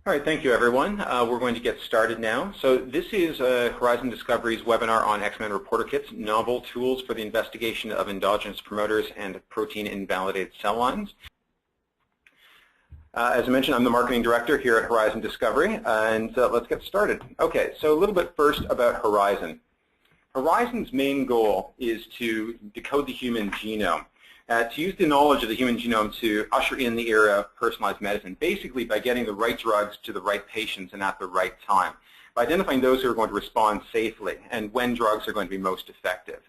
All right, thank you, everyone. We're going to get started now. So this is Horizon Discovery's webinar on X-Men reporter kits, novel tools for the investigation of endogenous promoters and protein-invalidated cell lines. As I mentioned, I'm the marketing director here at Horizon Discovery, and let's get started. Okay, so a little bit first about Horizon. Horizon's main goal is to decode the human genome. To use the knowledge of the human genome to usher in the era of personalized medicine, basically by getting the right drugs to the right patients and at the right time, by identifying those who are going to respond safely and when drugs are going to be most effective.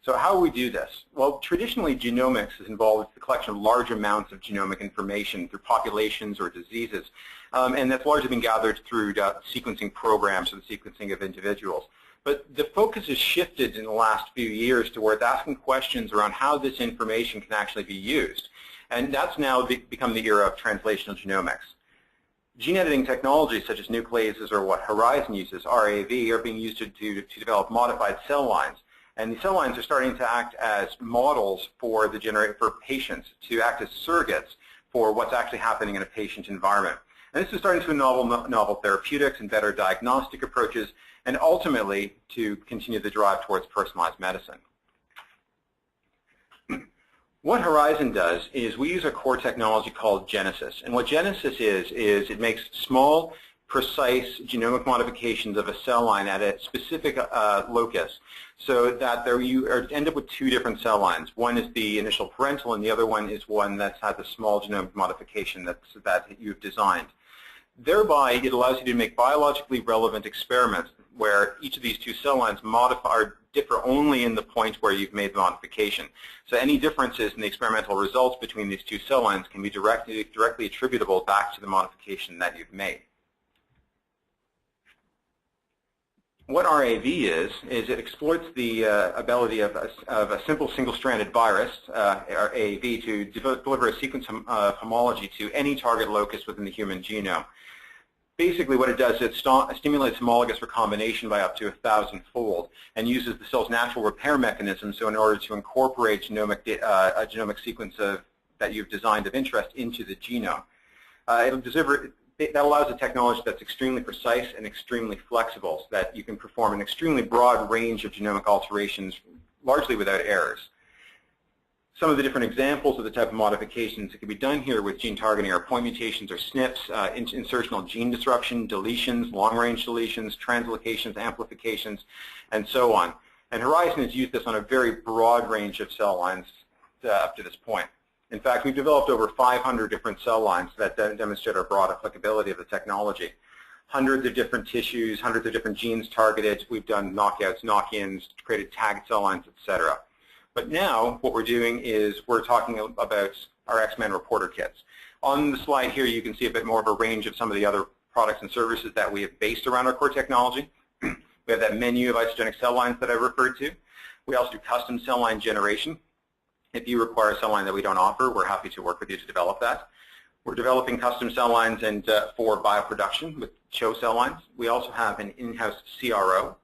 So how do we do this? Well, traditionally genomics is involved with the collection of large amounts of genomic information through populations or diseases, and that's largely been gathered through sequencing programs or the sequencing of individuals. But the focus has shifted in the last few years towards asking questions around how this information can actually be used. And that's now become the era of translational genomics. Gene editing technologies such as nucleases or what Horizon uses, RAV, are being used to develop modified cell lines. And these cell lines are starting to act as models for patients, to act as surrogates for what's actually happening in a patient environment. And this is starting to enable novel therapeutics and better diagnostic approaches, and ultimately to continue the drive towards personalized medicine. What Horizon does is we use a core technology called Genesis. And what Genesis is it makes small, precise genomic modifications of a cell line at a specific locus, so that you end up with two different cell lines. One is the initial parental, and the other one is one that has a small genomic modification that you've designed. Thereby, it allows you to make biologically relevant experiments where each of these two cell lines differ only in the point where you've made the modification. So any differences in the experimental results between these two cell lines can be directly attributable back to the modification that you've made. What RAV is it exploits the ability of a simple single-stranded virus, or AAV, to deliver a sequence of homology to any target locus within the human genome. Basically what it does is it stimulates homologous recombination by up to 1,000-fold and uses the cell's natural repair mechanism, so in order to incorporate a genomic sequence that you've designed of interest into the genome. That allows a technology that's extremely precise and extremely flexible, so that you can perform an extremely broad range of genomic alterations largely without errors. Some of the different examples of the type of modifications that can be done here with gene targeting are point mutations or SNPs, insertional gene disruption, deletions, long-range deletions, translocations, amplifications, and so on. And Horizon has used this on a very broad range of cell lines up to this point. In fact, we've developed over 500 different cell lines that demonstrate our broad applicability of the technology. Hundreds of different tissues, hundreds of different genes targeted. We've done knockouts, knock-ins, created tagged cell lines, etc. But now what we're doing is we're talking about our X-Men reporter kits. On the slide here, you can see a bit more of a range of some of the other products and services that we have based around our core technology. We have that menu of isogenic cell lines that I referred to. We also do custom cell line generation. If you require a cell line that we don't offer, we're happy to work with you to develop that. We're developing custom cell lines for bioproduction with CHO cell lines. We also have an in-house CRO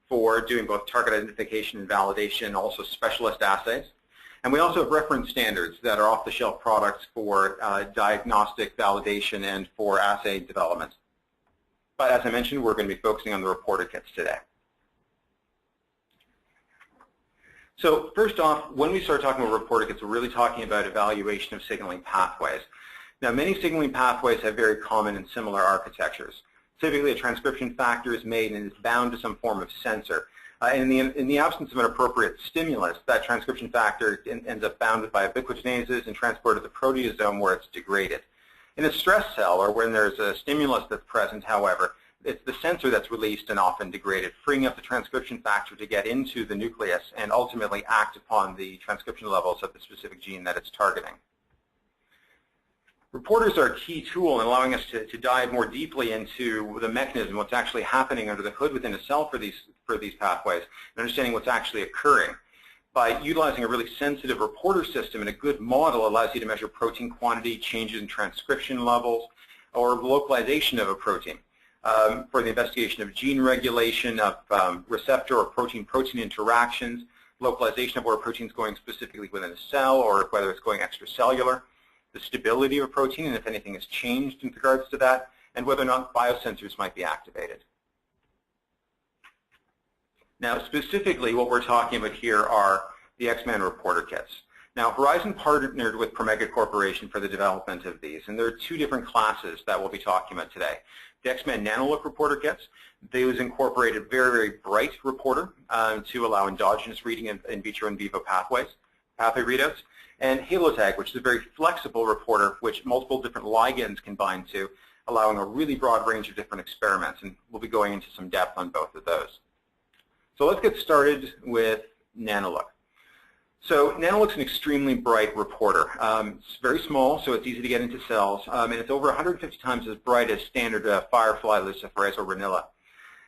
for doing both target identification and validation, also specialist assays. And we also have reference standards that are off-the-shelf products for diagnostic validation and for assay development. But as I mentioned, we're going to be focusing on the reporter kits today. So first off, when we start talking about reporter kits, we're really talking about evaluation of signaling pathways. Now, many signaling pathways have very common and similar architectures. Typically, a transcription factor is made and is bound to some form of sensor. In the absence of an appropriate stimulus, that transcription factor ends up bounded by ubiquitinases and transported to the proteasome where it's degraded. In a stress cell, or when there's a stimulus that's present, however, it's the sensor that's released and often degraded, freeing up the transcription factor to get into the nucleus and ultimately act upon the transcription levels of the specific gene that it's targeting. Reporters are a key tool in allowing us to dive more deeply into the mechanism, what's actually happening under the hood within a cell for these pathways, and understanding what's actually occurring. By utilizing a really sensitive reporter system, and a good model allows you to measure protein quantity, changes in transcription levels, or localization of a protein. For the investigation of gene regulation, of receptor or protein-protein interactions, localization of where a protein is going specifically within a cell, or whether it's going extracellular, the stability of a protein, and if anything has changed in regards to that, and whether or not biosensors might be activated. Now, specifically, what we're talking about here are the X-Man reporter kits. Now, Horizon partnered with Promega Corporation for the development of these, and there are two different classes that we'll be talking about today. The X-Man NanoLuc reporter kits, those incorporate a very, very bright reporter to allow endogenous reading in vitro and vivo pathway readouts, and HaloTag, which is a very flexible reporter which multiple different ligands can bind to, allowing a really broad range of different experiments, and we'll be going into some depth on both of those. So let's get started with NanoLuc. So NanoLuc's an extremely bright reporter. It's very small, so it's easy to get into cells, and it's over 150 times as bright as standard firefly, luciferase, or ranilla.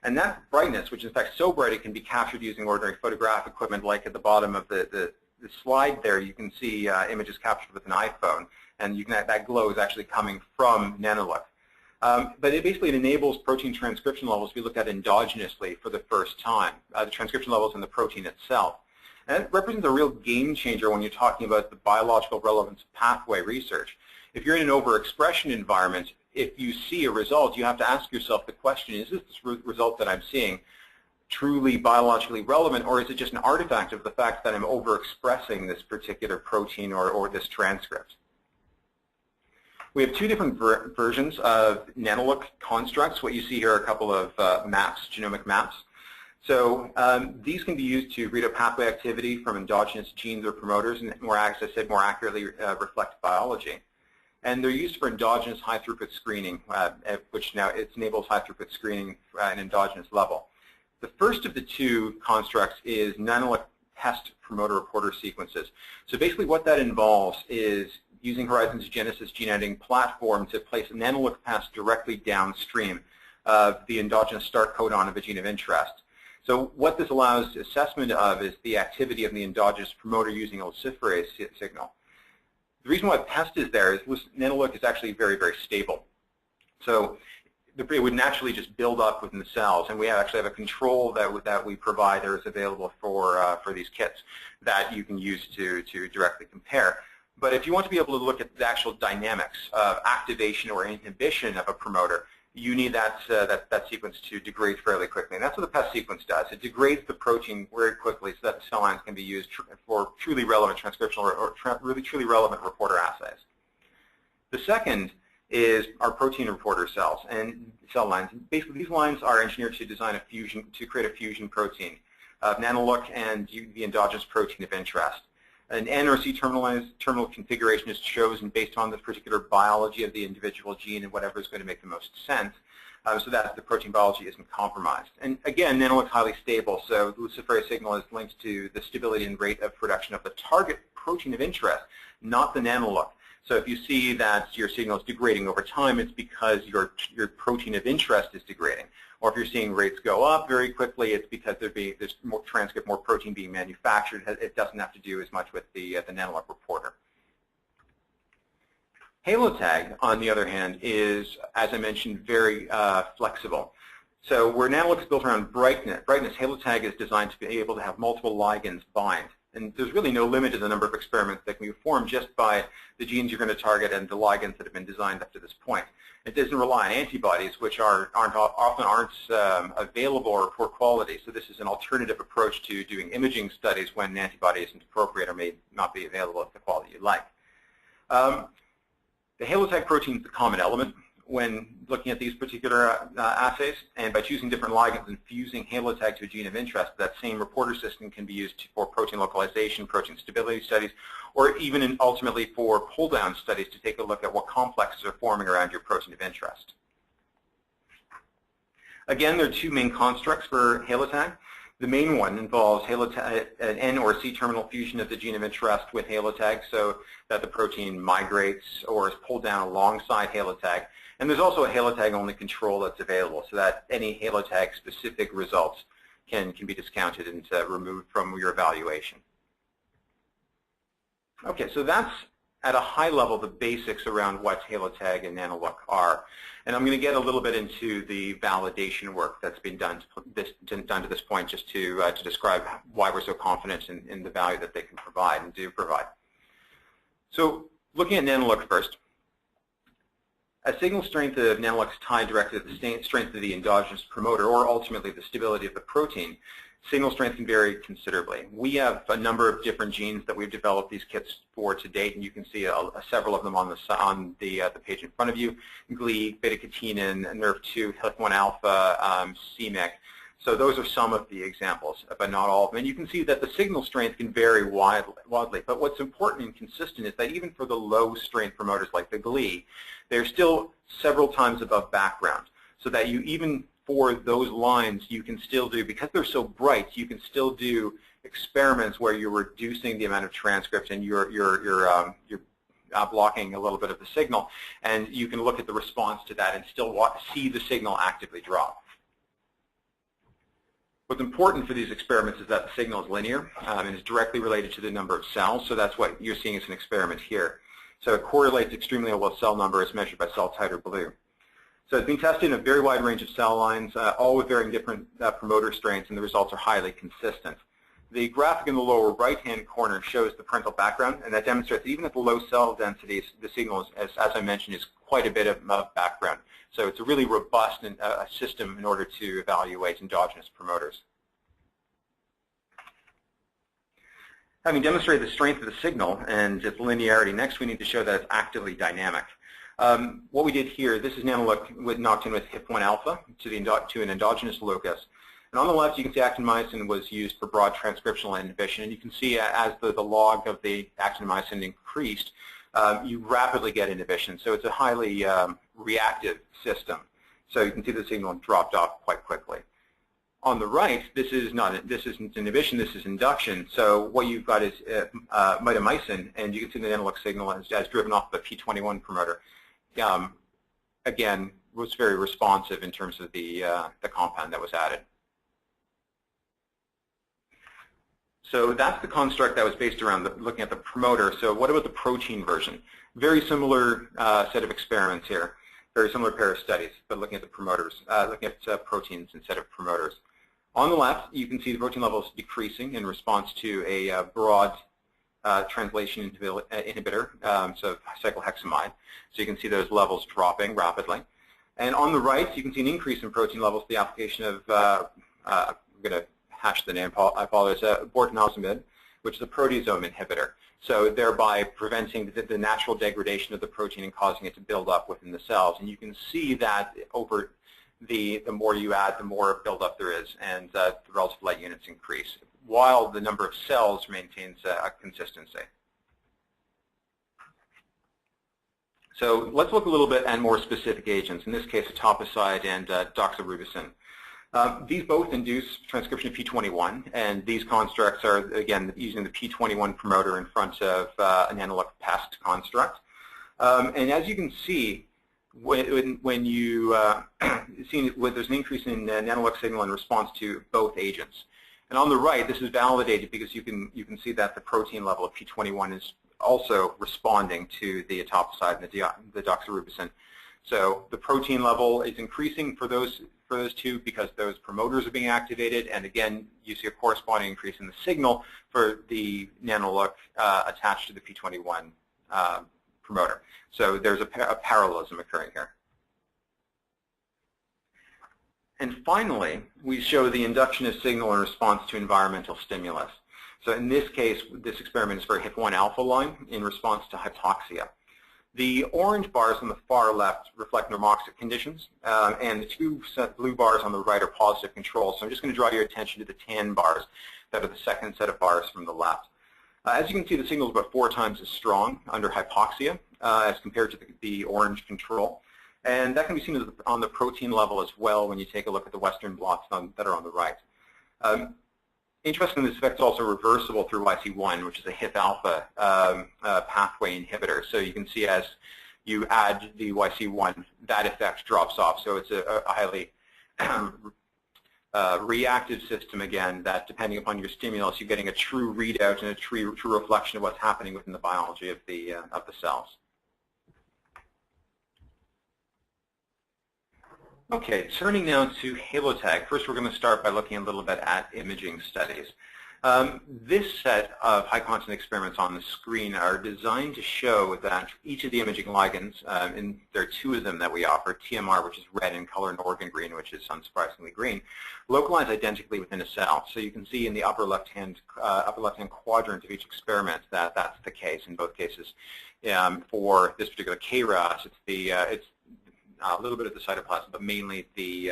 And that brightness, which is in fact so bright it can be captured using ordinary photographic equipment, like at the bottom of the slide there, you can see images captured with an iPhone, and that glow is actually coming from NanoLuc. But it basically enables protein transcription levels to be looked at endogenously for the first time, the transcription levels in the protein itself. And it represents a real game changer when you're talking about the biological relevance of pathway research. If you're in an overexpression environment, if you see a result, you have to ask yourself the question, is this result that I'm seeing truly biologically relevant, or is it just an artifact of the fact that I'm overexpressing this particular protein or this transcript? We have two different versions of NanoLuc constructs. What you see here are a couple of maps, genomic maps. So these can be used to read out pathway activity from endogenous genes or promoters, and more, as I said, more accurately reflect biology. And they're used for endogenous high-throughput screening, which now it enables high-throughput screening at an endogenous level. The first of the two constructs is NanoLuc test promoter reporter sequences. So basically what that involves is using Horizon's Genesis gene editing platform to place a NanoLuc pass directly downstream of the endogenous start codon of a gene of interest. So what this allows assessment of is the activity of the endogenous promoter using a luciferase signal. The reason why PEST is there is NanoLuc is actually very, very stable. So it would naturally just build up within the cells, and we actually have a control that we provide or is available for these kits that you can use to directly compare. But if you want to be able to look at the actual dynamics of activation or inhibition of a promoter, you need that sequence to degrade fairly quickly. And that's what the PEST sequence does. It degrades the protein very quickly so that the cell lines can be used for truly relevant transcriptional or really truly relevant reporter assays. The second is our protein reporter cells and cell lines. Basically, these lines are engineered to design a fusion, to create a fusion protein of NanoLuc and the endogenous protein of interest. An N or C terminal configuration is chosen based on the particular biology of the individual gene and whatever is going to make the most sense, so that the protein biology isn't compromised. And again, NanoLuc is highly stable, so the luciferase signal is linked to the stability and rate of production of the target protein of interest, not the NanoLuc. So if you see that your signal is degrading over time, it's because your protein of interest is degrading. Or if you're seeing rates go up very quickly, it's because there's more transcript, more protein being manufactured. It doesn't have to do as much with the NanoLuc reporter. HaloTag, on the other hand, is, as I mentioned, very flexible. So where NanoLuc is built around brightness, HaloTag is designed to be able to have multiple ligands bind. And there's really no limit to the number of experiments that can be formed just by the genes you're going to target and the ligands that have been designed up to this point. It doesn't rely on antibodies, which often aren't available or poor quality. So this is an alternative approach to doing imaging studies when an antibody isn't appropriate or may not be available at the quality you like. The HaloTag protein is the common element when looking at these particular assays, and by choosing different ligands and fusing HaloTag to a gene of interest, that same reporter system can be used for protein localization, protein stability studies, or even ultimately for pull-down studies to take a look at what complexes are forming around your protein of interest. Again, there are two main constructs for HaloTag. The main one involves an N or C terminal fusion of the gene of interest with HaloTag so that the protein migrates or is pulled down alongside HaloTag. And there's also a HaloTag-only control that's available so that any HaloTag-specific results can be discounted and removed from your evaluation. Okay, so that's at a high level the basics around what HaloTag and NanoLuc are. And I'm going to get a little bit into the validation work that's been done to this point, just to describe why we're so confident in the value that they can provide and do provide. So looking at NanoLuc first, As signal strength of NanoLuc is tied directly to the strength of the endogenous promoter, or ultimately the stability of the protein, signal strength can vary considerably. We have a number of different genes that we've developed these kits for to date, and you can see several of them on the page in front of you: GLI, beta-catenin, NERV2, HIF1 alpha, CMYC. So those are some of the examples, but not all of them. And you can see that the signal strength can vary wildly. But what's important and consistent is that even for the low strength promoters like the GLI, they're still several times above background. So that you even for those lines, you can still do, because they're so bright, you can still do experiments where you're reducing the amount of transcript and you're blocking a little bit of the signal, and you can look at the response to that and still see the signal actively drop. What's important for these experiments is that the signal is linear and is directly related to the number of cells, so that's what you're seeing as an experiment here. So it correlates extremely well with cell number as measured by cell titer blue. So it's being tested in a very wide range of cell lines, all with varying different promoter strengths, and the results are highly consistent. The graphic in the lower right-hand corner shows the parental background, and that demonstrates that even at the low cell densities, the signal, as I mentioned, is quite a bit of background. So it's a really robust system in order to evaluate endogenous promoters. Having demonstrated the strength of the signal and its linearity, next we need to show that it's actively dynamic. What we did here, this is NanoLuc knocked in with HIF1 alpha to an endogenous locus. And on the left, you can see actinomycin was used for broad transcriptional inhibition. And you can see as the log of the actinomycin increased, you rapidly get inhibition. So it's a highly reactive system. So you can see the signal dropped off quite quickly. On the right, this isn't inhibition, this is induction. So what you've got is mitomycin, and you can see the NanoLuc signal as driven off the P21 promoter. Again, was very responsive in terms of the compound that was added. So that's the construct that was based around looking at the promoter. So what about the protein version? Very similar set of experiments here. Very similar pair of studies, but looking at the promoters, looking at proteins instead of promoters. On the left, you can see the protein levels decreasing in response to a broad translation inhibitor, so cyclohexamide. So you can see those levels dropping rapidly. And on the right, you can see an increase in protein levels, the application of, I'm going to hash the name, I apologize, bortezomib, which is a proteasome inhibitor. So thereby preventing the natural degradation of the protein and causing it to build up within the cells. And you can see that over the more you add, the more buildup there is, and the relative light units increase, while the number of cells maintains a consistency. So let's look a little bit at more specific agents, in this case etoposide and doxorubicin. These both induce transcription of P21, and these constructs are, again, using the P21 promoter in front of a NanoLuc pest construct. And as you can see, when you see there's an increase in NanoLuc signal in response to both agents. And on the right, this is validated because you can see that the protein level of P21 is also responding to the etoposide and the doxorubicin. So the protein level is increasing for those two because those promoters are being activated, and again, you see a corresponding increase in the signal for the NanoLuc attached to the P21 promoter. So there's a parallelism occurring here. And finally, we show the induction of signal in response to environmental stimulus. So in this case, this experiment is for a HIF1 alpha line in response to hypoxia. The orange bars on the far left reflect normoxic conditions, and the two blue bars on the right are positive controls. So I'm just going to draw your attention to the tan bars that are the second set of bars from the left. As you can see, the signal is about 4 times as strong under hypoxia as compared to the orange control. And that can be seen on the protein level as well when you take a look at the Western blots that are on the right. Interestingly, this effect is also reversible through YC1, which is a HIF alpha pathway inhibitor. So you can see as you add the YC1, that effect drops off. So it's a highly reactive system, again, that depending upon your stimulus, you're getting a true readout and a true reflection of what's happening within the biology of the cells. Okay, turning now to HaloTag. First, we're going to start by looking a little bit at imaging studies. This set of high-content experiments on the screen are designed to show that each of the imaging ligands, and there are two of them that we offer, TMR, which is red in color, and organ green, which is unsurprisingly green, localize identically within a cell. So you can see in the upper left-hand quadrant of each experiment that that's the case in both cases. For this particular KRAS, it's a little bit of the cytoplasm, but mainly the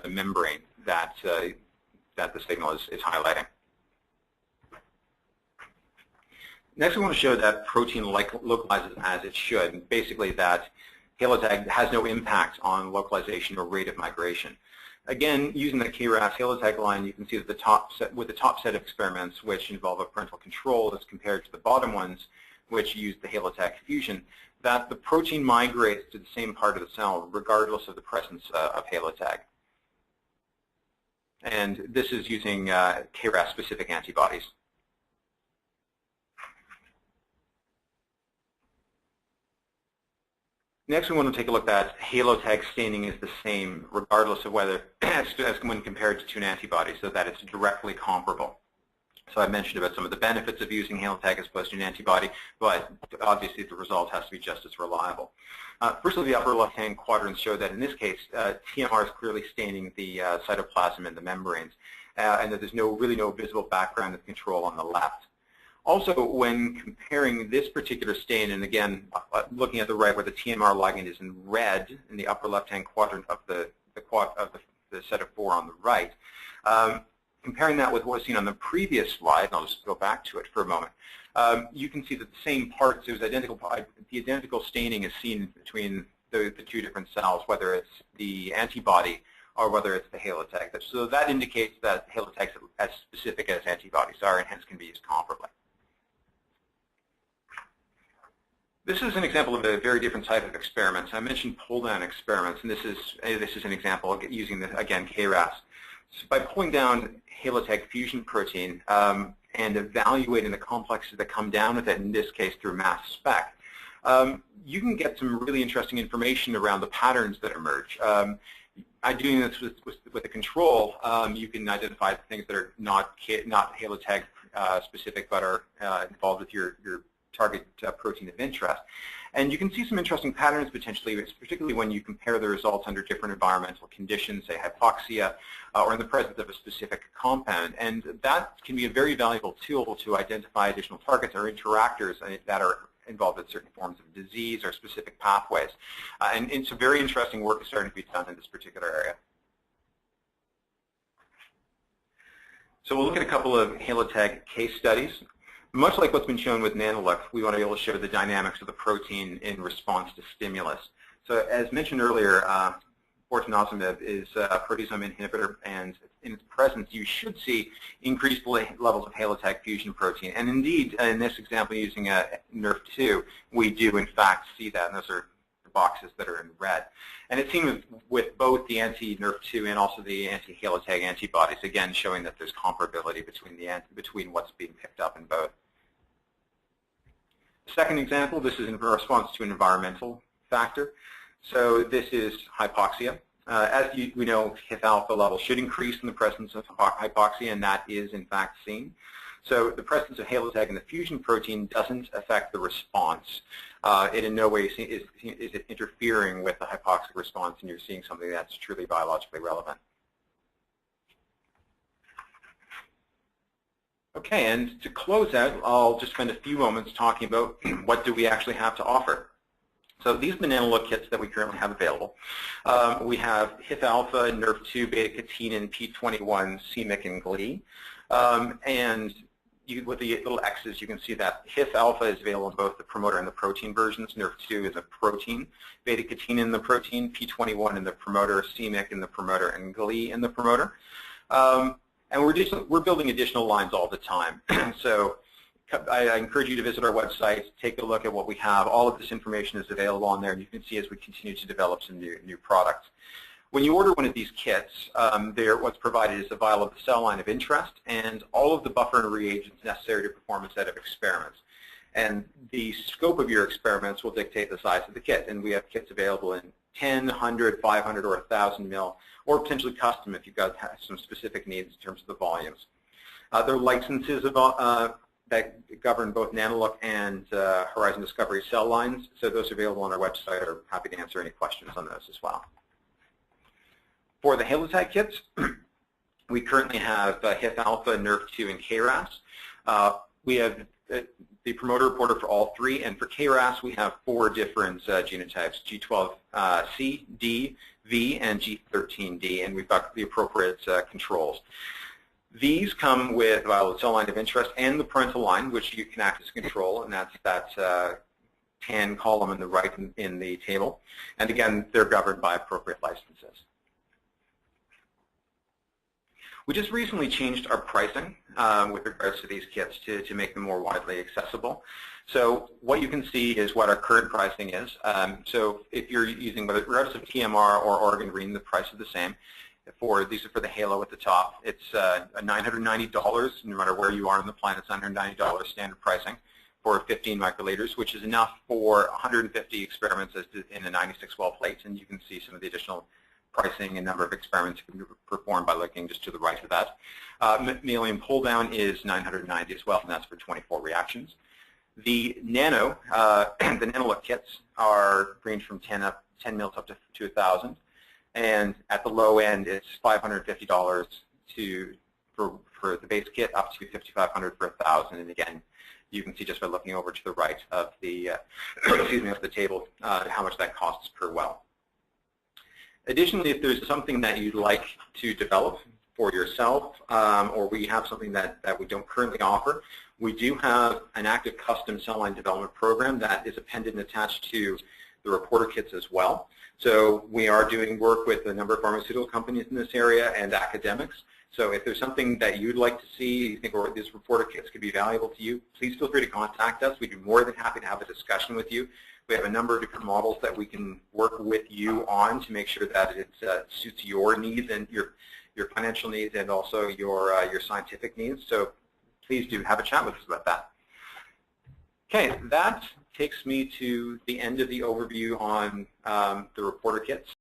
membrane that the signal is highlighting. Next, we want to show that protein localizes as it should. Basically, that HaloTag has no impact on localization or rate of migration. Again, using the KRAS HaloTag line, you can see that the top set of experiments which involve a parental control as compared to the bottom ones which use the HaloTag fusion, that the protein migrates to the same part of the cell regardless of the presence of HaloTag. And this is using KRAS-specific antibodies. Next, we want to take a look at HaloTag staining is the same regardless of whether, as when compared to an antibody, so that it's directly comparable. So I mentioned about some of the benefits of using HaloTag as opposed to an antibody, but obviously the result has to be just as reliable. Firstly, the upper left-hand quadrants show that in this case, TMR is clearly staining the cytoplasm and the membranes, and that there's really no visible background of control on the left. Also, when comparing this particular stain, and again, looking at the right where the TMR ligand is in red in the upper left-hand quadrant of the set of 4 on the right, comparing that with what was seen on the previous slide, and I'll just go back to it for a moment, you can see that the same parts, the identical staining is seen between the two different cells, whether it's the antibody or whether it's the HaloTag. So that indicates that HaloTags are as specific as antibodies are and hence can be used comparably. This is an example of a very different type of experiments. I mentioned pull-down experiments, and this is an example using, again, KRAS. So by pulling down HaloTag fusion protein and evaluating the complexes that come down with it, in this case through mass spec, you can get some really interesting information around the patterns that emerge. By doing this with a control, you can identify things that are not HaloTag specific but are involved with your target protein of interest. And you can see some interesting patterns potentially, particularly when you compare the results under different environmental conditions, say hypoxia, or in the presence of a specific compound. And that can be a very valuable tool to identify additional targets or interactors that are involved in certain forms of disease or specific pathways. And it's a very interesting work starting to be done in this particular area. So we'll look at a couple of HaloTag case studies. Much like what's been shown with NanoLuc, we want to be able to show the dynamics of the protein in response to stimulus. So as mentioned earlier, bortezomib is a proteasome inhibitor, and in its presence you should see increased levels of HaloTag fusion protein. And indeed, in this example using a NRF2, we do in fact see that, and those are the boxes that are in red. And it's seen with both the anti-NRF2 and also the anti-HaloTag antibodies, again showing that there's comparability between what's being picked up in both. Second example, this is in response to an environmental factor. So this is hypoxia. As we know, HIF-alpha levels should increase in the presence of hypoxia, and that is in fact seen. So the presence of HaloTag in the fusion protein doesn't affect the response. It in no way is it interfering with the hypoxic response, and you're seeing something that's truly biologically relevant. Okay, and to close out, I'll just spend a few moments talking about what do we actually have to offer. So these are the NanoLuc kits that we currently have available. We have HIF-alpha, NRF2, beta-catenin, P21, c-MYC, and GLI. And with the little X's, you can see that HIF-alpha is available in both the promoter and the protein versions. NRF2 is a protein, beta-catenin in the protein, P21 in the promoter, c-MYC in the promoter, and GLI in the promoter. And we're building additional lines all the time. So I encourage you to visit our website, take a look at what we have. All of this information is available on there, and you can see as we continue to develop some new products. When you order one of these kits, what's provided is a vial of the cell line of interest and all of the buffer and reagents necessary to perform a set of experiments. And the scope of your experiments will dictate the size of the kit. And we have kits available in 10, 100, 500, or 1,000 mil, or potentially custom if you've got some specific needs in terms of the volumes. There are licenses that govern both NanoLuc and Horizon Discovery cell lines, so those are available on our website. I'm happy to answer any questions on those as well. For the HaloTag kits, we currently have HIF alpha, NERV2, and KRAS. We have the promoter reporter for all three, and for KRAS we have 4 different genotypes, G12C, D, V, and G13D, and we've got the appropriate controls. These come with the cell line of interest and the parental line, which you can act as control, and that's that tan column in the right in the table. And again, they're governed by appropriate licenses. We just recently changed our pricing with regards to these kits to make them more widely accessible. So what you can see is what our current pricing is. So if you're using, regardless of TMR or Oregon Green, the price is the same. These are for the Halo at the top. It's $990, no matter where you are on the planet. It's $990 standard pricing for 15 microliters, which is enough for 150 experiments in a 96-well plate, and you can see some of the additional pricing and number of experiments can be performed by looking just to the right of that. Mammalian pull down is $990 as well, and that's for 24 reactions. The Nano, the NanoLuc kits range from 10 mils up to 1,000, and at the low end it's $550 for the base kit, up to $5,500 for 1,000. And again, you can see just by looking over to the right of the of the table how much that costs per well. Additionally, if there's something that you'd like to develop for yourself, or we have something that we don't currently offer, we do have an active custom cell line development program that is appended and attached to the reporter kits as well. So we are doing work with a number of pharmaceutical companies in this area and academics. So if there's something that you'd like to see, you think these reporter kits could be valuable to you, please feel free to contact us. We'd be more than happy to have a discussion with you. We have a number of different models that we can work with you on to make sure that it suits your needs and your financial needs and also your scientific needs. So please do have a chat with us about that. Okay, that takes me to the end of the overview on the reporter kits.